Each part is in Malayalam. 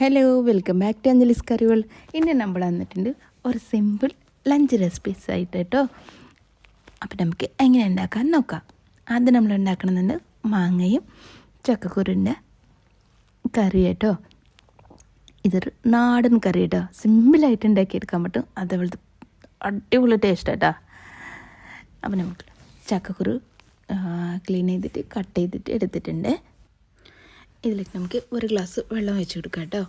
Hello, welcome back to Anjali's കറികൾ. ഇന്ന് നമ്മൾ വന്നിട്ടുണ്ട് ഒരു സിമ്പിൾ ലഞ്ച് റെസിപ്പീസ് ആയിട്ട് കേട്ടോ. അപ്പം നമുക്ക് എങ്ങനെ ഉണ്ടാക്കാൻ നോക്കാം. ആദ്യം നമ്മൾ ഉണ്ടാക്കണമെന്നുണ്ട് മാങ്ങയും ചക്കക്കുരുൻ്റെ കറി കേട്ടോ. ഇതൊരു നാടൻ കറി കേട്ടോ, സിമ്പിളായിട്ട് ഉണ്ടാക്കിയെടുക്കാൻ പറ്റും. അതേപോലത്തെ അടിപൊളി ടേസ്റ്റ് കേട്ടോ. അപ്പം നമുക്ക് ചക്കക്കുരു ക്ലീൻ ചെയ്തിട്ട് കട്ട് ചെയ്തിട്ട് എടുത്തിട്ടുണ്ട്. ഇതിലേക്ക് നമുക്ക് ഒരു ഗ്ലാസ് വെള്ളം ഒഴിച്ച് കൊടുക്കാം കേട്ടോ.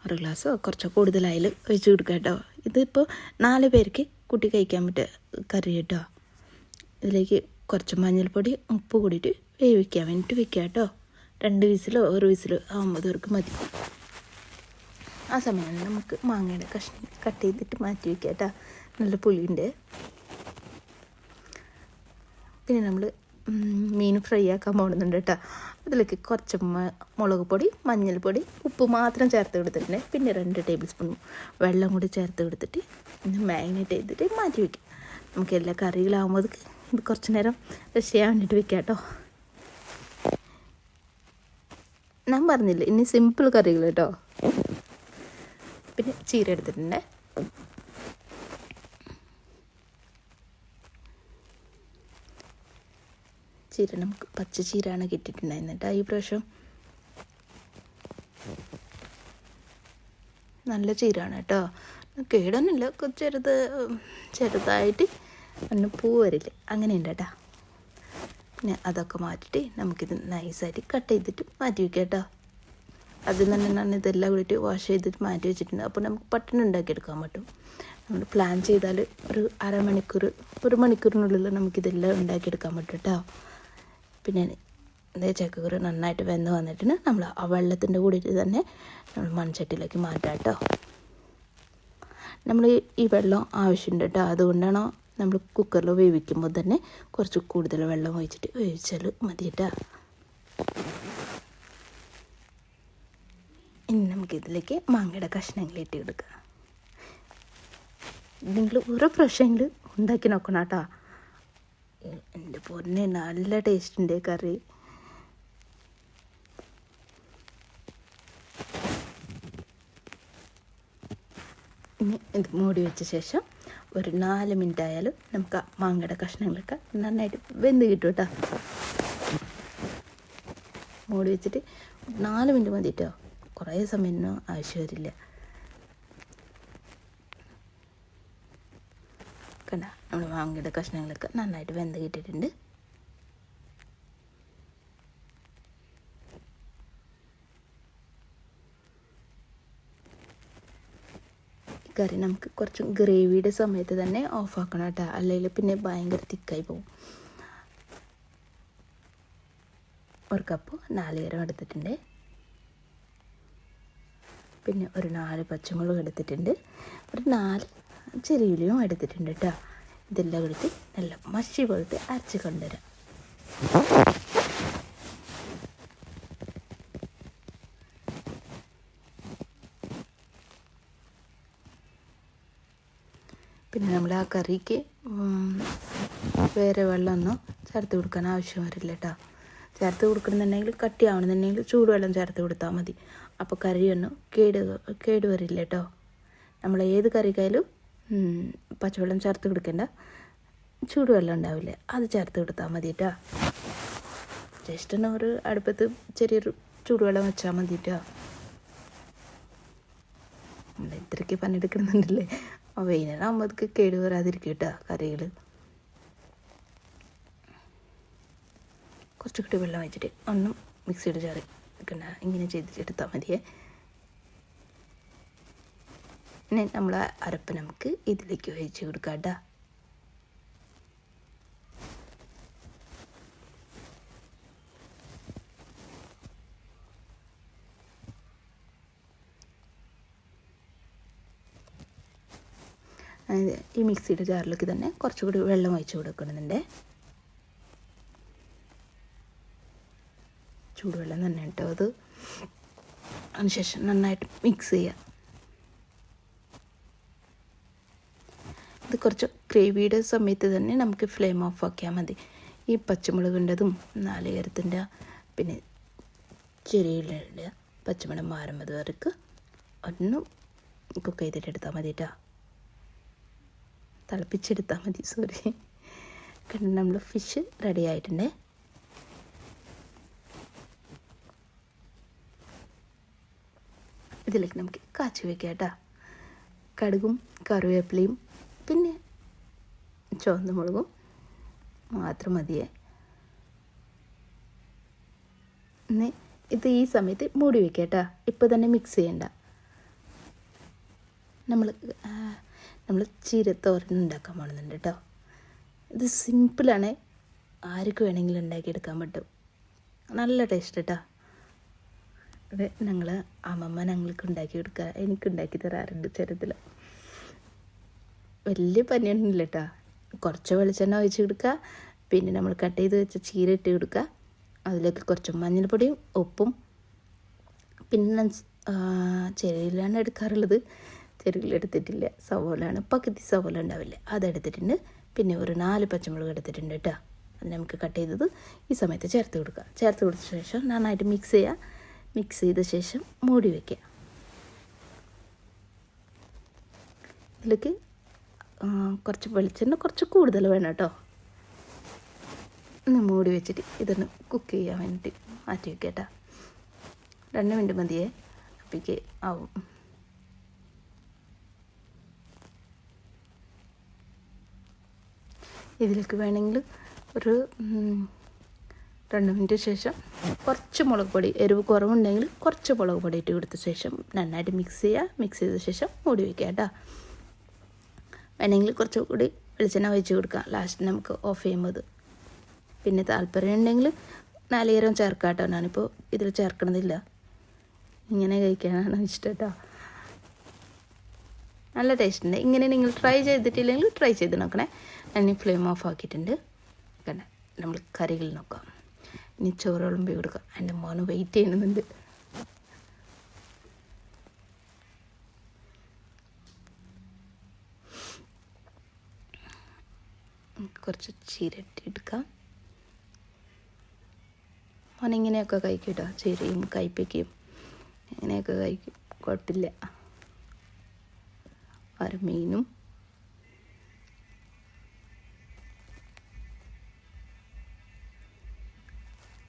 ഒരു ഗ്ലാസ്സോ കുറച്ചോ കൂടുതലായാലും ഒഴിച്ച് കൊടുക്കാം കേട്ടോ. ഇതിപ്പോൾ 4 പേർക്ക് കൂട്ടി കഴിക്കാൻ പറ്റിയ കറി കേട്ടോ. ഇതിലേക്ക് കുറച്ച് മഞ്ഞൾപ്പൊടി ഉപ്പ് കൂടിയിട്ട് വേവിക്കാൻ വേണ്ടിയിട്ട് വെക്കുക കേട്ടോ. 2 വിസിലോ 1 വിസിലോ ആകുമ്പോൾ പേർക്ക് മതി. ആ സമയം നമുക്ക് മാങ്ങയുടെ കഷ്ണം കട്ട് ചെയ്തിട്ട് മാറ്റി വയ്ക്കുക കേട്ടോ. നല്ല പുളിയുണ്ട്. പിന്നെ നമ്മൾ മീൻ ഫ്രൈ ആക്കാൻ പോകുന്നുണ്ട് കേട്ടോ. അതിലേക്ക് കുറച്ച് മുളക് പൊടി, മഞ്ഞൾപ്പൊടി, ഉപ്പ് മാത്രം ചേർത്ത് കൊടുത്തിട്ടുണ്ട്. പിന്നെ 2 ടേബിൾ സ്പൂൺ വെള്ളം കൂടി ചേർത്ത് കൊടുത്തിട്ട് മാരിനേറ്റ് ചെയ്തിട്ട് മാറ്റി വയ്ക്കും. നമുക്ക് എല്ലാ കറികളാകുമ്പോൾ ഇത് കുറച്ച് നേരം റെസ്റ്റ് ചെയ്യാൻ വേണ്ടിയിട്ട് വെക്കാം കേട്ടോ. ഞാൻ പറഞ്ഞില്ലേ ഇനി സിമ്പിൾ കറികൾ കേട്ടോ. പിന്നെ ചീര എടുത്തിട്ടുണ്ട്. ചീര നമുക്ക് പച്ച ചീരയാണ് കിട്ടിയിട്ടുണ്ടായിരുന്നിട്ട്. ഈ പ്രാവശ്യം നല്ല ചീരയാണ് കേട്ടോ. കേടൊന്നുമില്ല, ചെറുതായിട്ട് ഒന്ന് പൂ വരില്ല, അങ്ങനെയുണ്ട് കേട്ടോ. പിന്നെ അതൊക്കെ മാറ്റിയിട്ട് നമുക്കിത് നൈസായിട്ട് കട്ട് ചെയ്തിട്ട് മാറ്റി വയ്ക്കാം കേട്ടോ. അതിൽ തന്നെ ഞാൻ ഇതെല്ലാം കൂടിയിട്ട് വാഷ് ചെയ്തിട്ട് മാറ്റി വെച്ചിട്ടുണ്ട്. അപ്പോൾ നമുക്ക് പെട്ടെന്ന് ഉണ്ടാക്കിയെടുക്കാൻ പറ്റും. നമ്മൾ പ്ലാൻ ചെയ്താൽ ഒരു അരമണിക്കൂർ 1 മണിക്കൂറിനുള്ളിൽ നമുക്കിതെല്ലാം ഉണ്ടാക്കിയെടുക്കാൻ പറ്റും കേട്ടോ. പിന്നെ ഇതേ ചക്കക്കുരു നന്നായിട്ട് വെന്ത് വന്നിട്ടുണ്ട്. നമ്മൾ ആ വെള്ളത്തിൻ്റെ കൂടിയിട്ട് തന്നെ നമ്മൾ മൺചട്ടിയിലേക്ക് മാറ്റാം കേട്ടോ. നമ്മൾ ഈ വെള്ളം ആവശ്യമുണ്ട് കേട്ടോ. അതുകൊണ്ടാണ് നമ്മൾ കുക്കറിൽ വേവിക്കുമ്പോൾ തന്നെ കുറച്ച് കൂടുതൽ വെള്ളം ഒഴിച്ചിട്ട് വേവിച്ചാൽ മതി കേട്ടോ. ഇനി നമുക്കിതിലേക്ക് മാങ്ങയുടെ കഷ്ണങ്ങൾ ഇട്ട് കൊടുക്കാം. നിങ്ങൾ ഓരോ പ്രാവശ്യമെങ്കിലും ഉണ്ടാക്കി നോക്കണം കേട്ടോ. എൻ്റെ പൊന്നെ നല്ല ടേസ്റ്റുണ്ട് കറി. ഇനി ഇത് മൂടി വെച്ച ശേഷം ഒരു 4 മിനിറ്റ് ആയാലും നമുക്ക് ആ മാങ്ങയുടെ കഷ്ണങ്ങളൊക്കെ നന്നായിട്ട് വെന്ത് കിട്ടും കേട്ടോ. മൂടി വെച്ചിട്ട് 4 മിനിറ്റ് മതി കേട്ടോ. കുറേ സമയമൊന്നും ആവശ്യം വരില്ല. കണ്ട, നമ്മൾ മാങ്ങയുടെ കഷ്ണങ്ങളൊക്കെ നന്നായിട്ട് വെന്ത് കിട്ടിയിട്ടുണ്ട്. ഈ കറി നമുക്ക് കുറച്ച് ഗ്രേവിയുടെ സമയത്ത് തന്നെ ഓഫാക്കണം കേട്ടോ, അല്ലെങ്കിൽ പിന്നെ ഭയങ്കര തിക്കായി പോകും. 1 കപ്പ് നാളികേരം എടുത്തിട്ടുണ്ട്. പിന്നെ ഒരു 4 പച്ചമുളക് എടുത്തിട്ടുണ്ട്. ഒരു 4 ചെറിയുള്ളിയും എടുത്തിട്ടുണ്ട് കേട്ടോ. ഇതെല്ലാം കൊടുത്ത് നല്ല മഷി പോയിട്ട് അരച്ച് കൊണ്ടുവരാം. പിന്നെ നമ്മൾ ആ കറിക്ക് വേറെ വെള്ളമൊന്നും ചേർത്ത് കൊടുക്കാൻ ആവശ്യം വരില്ല കേട്ടോ. ചേർത്ത് കൊടുക്കണമെന്നുണ്ടെങ്കിൽ കട്ടിയാവണമെന്നുണ്ടെങ്കിൽ ചൂടുവെള്ളം ചേർത്ത് കൊടുത്താൽ മതി. അപ്പോൾ കറിയൊന്നും കേട് വരില്ല കേട്ടോ. നമ്മൾ ഏത് കറിക്കായാലും പച്ചവെള്ളം ചേർത്ത് കൊടുക്കേണ്ട, ചൂടുവെള്ളം ഉണ്ടാവില്ല, അത് ചേർത്ത് കൊടുത്താൽ മതി കേട്ടോ. ജസ്റ്റ് ഒന്ന് ഒരു അടുപ്പത്ത് ചെറിയൊരു ചൂടുവെള്ളം വെച്ചാൽ മതി കേട്ടോ. നമ്മൾ ഇത്രയ്ക്ക് പണിയെടുക്കുന്നുണ്ടല്ലേ. വൈകുന്നേരം ആകുമ്പോൾ അതൊക്കെ കേട് വരാതിരിക്കും കേട്ടോ കറികൾ. കുറച്ചുകൂടി വെള്ളം വെച്ചിട്ട് ഒന്നും മിക്സിയുടെ ജാറി എടുക്കണ്ട, ഇങ്ങനെ ചെയ്തിട്ടെടുത്താൽ മതിയേ. പിന്നെ നമ്മൾ അരപ്പ് നമുക്ക് ഇതിലേക്ക് ഒഴിച്ച് കൊടുക്കാം കേട്ടോ. ഈ മിക്സിയുടെ ജാറിലേക്ക് തന്നെ കുറച്ചുകൂടി വെള്ളം ഒഴിച്ച് കൊടുക്കുന്നുണ്ട്. ചൂടുവെള്ളം തന്നെ കേട്ടോ അത്. അതിനുശേഷം നന്നായിട്ട് മിക്സ് ചെയ്യുക. ഇത് കുറച്ച് ഗ്രേവിയുടെ സമയത്ത് തന്നെ നമുക്ക് ഫ്ലെയിം ഓഫ് ആക്കിയാൽ മതി. ഈ പച്ചമുളകിൻ്റെതും നാളികേരത്തിൻ്റെ പിന്നെ ചെറിയുള്ളിയുടെ പച്ചമണം മാറുമ്പോൾ വരക്ക് ഒന്ന് കുക്ക് ചെയ്തിട്ട് എടുത്താൽ മതി കേട്ടോ, തിളപ്പിച്ചെടുത്താൽ മതി. സോറി, കണ്ട് നമ്മൾ ഫിഷ് റെഡി ആയിട്ടുണ്ടേ. ഇതിലേക്ക് നമുക്ക് കാച്ചി വയ്ക്കാം കേട്ടോ. കടുകും കറിവേപ്പിലയും പിന്നെ ചുവന്ന മുളകും മാത്രം മതിയേ. ഇനി ഇത് ഈ സമയത്ത് മൂടി വയ്ക്കുക കേട്ടോ, ഇപ്പോൾ തന്നെ മിക്സ് ചെയ്യണ്ട. നമ്മൾ ചീരത്തോരൻ ഉണ്ടാക്കാൻ പോകുന്നുണ്ട് കേട്ടോ. ഇത് സിമ്പിളാണ്, ആർക്ക് വേണമെങ്കിലും ഉണ്ടാക്കിയെടുക്കാൻ പറ്റും. നല്ല ടേസ്റ്റ് കേട്ടോ. അത് അമ്മമ്മ ഞങ്ങൾക്ക് ഉണ്ടാക്കി കൊടുക്കുക, എനിക്ക് ഉണ്ടാക്കി തരാറുണ്ട് ചെറുതിൽ. വലിയ പനിയൊന്നുമില്ല കേട്ടോ. കുറച്ച് വെളിച്ചെണ്ണ ഒഴിച്ച് കൊടുക്കുക, പിന്നെ നമ്മൾ കട്ട് ചെയ്ത് വെച്ച ചീര ഇട്ട് കൊടുക്കുക. അതിലേക്ക് കുറച്ച് മഞ്ഞൾപ്പൊടിയും ഉപ്പും, പിന്നെ ചെറിയിലാണ് എടുക്കാറുള്ളത്, ചെറുകിലെടുത്തിട്ടില്ല. സവോളയാണ്, പകുതി സവോള ഉണ്ടാവില്ല, അതെടുത്തിട്ടുണ്ട്. പിന്നെ ഒരു 4 പച്ചമുളക് എടുത്തിട്ടുണ്ട് കേട്ടോ. അത് നമുക്ക് കട്ട് ചെയ്തത് ഈ സമയത്ത് ചേർത്ത് കൊടുക്കുക. ചേർത്ത് കൊടുത്ത ശേഷം നന്നായിട്ട് മിക്സ് ചെയ്യുക. മിക്സ് ചെയ്ത ശേഷം മൂടി വയ്ക്കുക. ഇതിലേക്ക് കുറച്ച് വെളിച്ചെണ്ണ കുറച്ച് കൂടുതൽ വേണം കേട്ടോ. ഒന്ന് മൂടി വെച്ചിട്ട് ഇതൊന്ന് കുക്ക് ചെയ്യാൻ വേണ്ടിയിട്ട് മാറ്റി വയ്ക്കുക കേട്ടോ. 2 മിനിറ്റ് മതിയേ, അപ്പോഴേക്ക് ആവും. ഇതിലേക്ക് വേണമെങ്കിൽ ഒരു 2 മിനിറ്റ് ശേഷം കുറച്ച് മുളക് പൊടി, എരിവ് കുറവുണ്ടെങ്കിൽ കുറച്ച് മുളക് പൊടി ഇട്ട് കൊടുത്ത ശേഷം നന്നായിട്ട് മിക്സ് ചെയ്യുക. മിക്സ് ചെയ്ത ശേഷം മൂടി വയ്ക്കുക കേട്ടോ. വേണമെങ്കിൽ കുറച്ച് കൂടി വെളിച്ചെണ്ണ ഒഴിച്ച് കൊടുക്കാം ലാസ്റ്റ് നമുക്ക് ഓഫ് ചെയ്യുമ്പോൾ. പിന്നെ താല്പര്യം ഉണ്ടെങ്കിൽ നാളികേരം ചേർക്കാം കേട്ടോ. ഞാനിപ്പോൾ ഇതിൽ ചേർക്കണതില്ല, ഇങ്ങനെ കഴിക്കാനാണ് ഇഷ്ടം കേട്ടോ. നല്ല ടേസ്റ്റ് ഉണ്ട്. ഇങ്ങനെ നിങ്ങൾ ട്രൈ ചെയ്തിട്ടില്ലെങ്കിൽ ട്രൈ ചെയ്ത് നോക്കണേ. ഞാൻ ഫ്ലെയിം ഓഫ് ആക്കിയിട്ടുണ്ട്. കണ്ടേ, നമ്മൾ കറികൾ നോക്കാം. ഇനി ചോറ് വിളമ്പി കൊടുക്കാം. എൻ്റെ മോന് വെയിറ്റ് ചെയ്യുന്നുണ്ട്. കുറച്ച് ചീരട്ടി എടുക്കാം. മോനിങ്ങനെയൊക്കെ കഴിക്കും കേട്ടോ, ചീരയും കയ്പ്പയ്ക്കയും ഇങ്ങനെയൊക്കെ കഴിക്കും, കുഴപ്പമില്ല. മീനും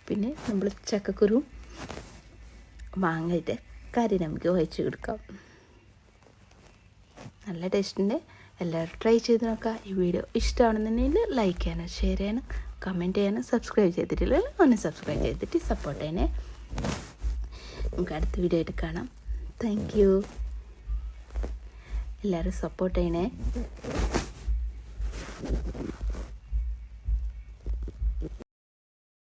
പിന്നെ നമ്മൾ ചക്കക്കുരും മാങ്ങയുടെ കറി നമുക്ക് ഒഴിച്ച് കൊടുക്കാം. നല്ല ടേസ്റ്റുണ്ട്. എല്ലാവരും ട്രൈ ചെയ്ത് നോക്കാം. ഈ വീഡിയോ ഇഷ്ടമാണെന്നുണ്ടെങ്കിൽ ലൈക്ക് ചെയ്യാനും ഷെയർ ചെയ്യാനും കമൻറ്റ് ചെയ്യാനും സബ്സ്ക്രൈബ് ചെയ്തിട്ടില്ലെങ്കിൽ ഒന്ന് സബ്സ്ക്രൈബ് ചെയ്തിട്ട് സപ്പോർട്ട് ചെയ്യണേ. നമുക്ക് അടുത്ത വീഡിയോ ആയിട്ട് കാണാം. Thank you. എല്ലാവരും സപ്പോർട്ട് ചെയ്യണേ.